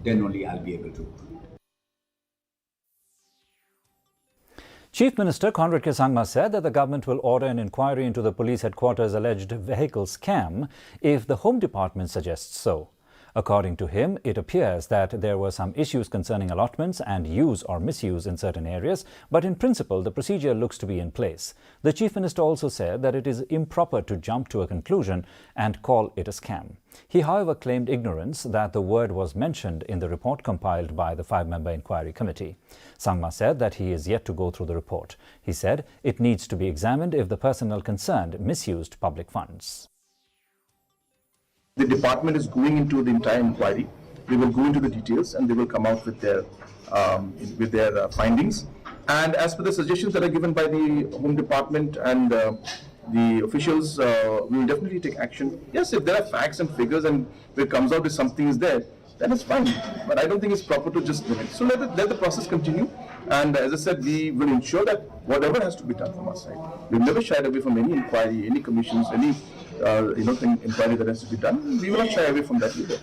then only I'll be able to. Chief Minister Conrad K. Sangma said that the government will order an inquiry into the police headquarters' alleged vehicle scam if the Home Department suggests so. According to him, it appears that there were some issues concerning allotments and use or misuse in certain areas, but in principle the procedure looks to be in place. The Chief Minister also said that it is improper to jump to a conclusion and call it a scam. He, however, claimed ignorance that the word was mentioned in the report compiled by the 5-member inquiry committee. Sangma said that he is yet to go through the report. He said it needs to be examined if the personnel concerned misused public funds. The department is going into the entire inquiry. They will go into the details and they will come out with their findings. And as per the suggestions that are given by the Home Department and the officials, we will definitely take action. Yes, if there are facts and figures and if it comes out that something is there, then it's fine. But I don't think it's proper to just limit. So let the process continue. And as I said, we will ensure that whatever has to be done from our side, we've never shied away from any inquiry, any commissions, any inquiry that has to be done. We will not shy away from that either.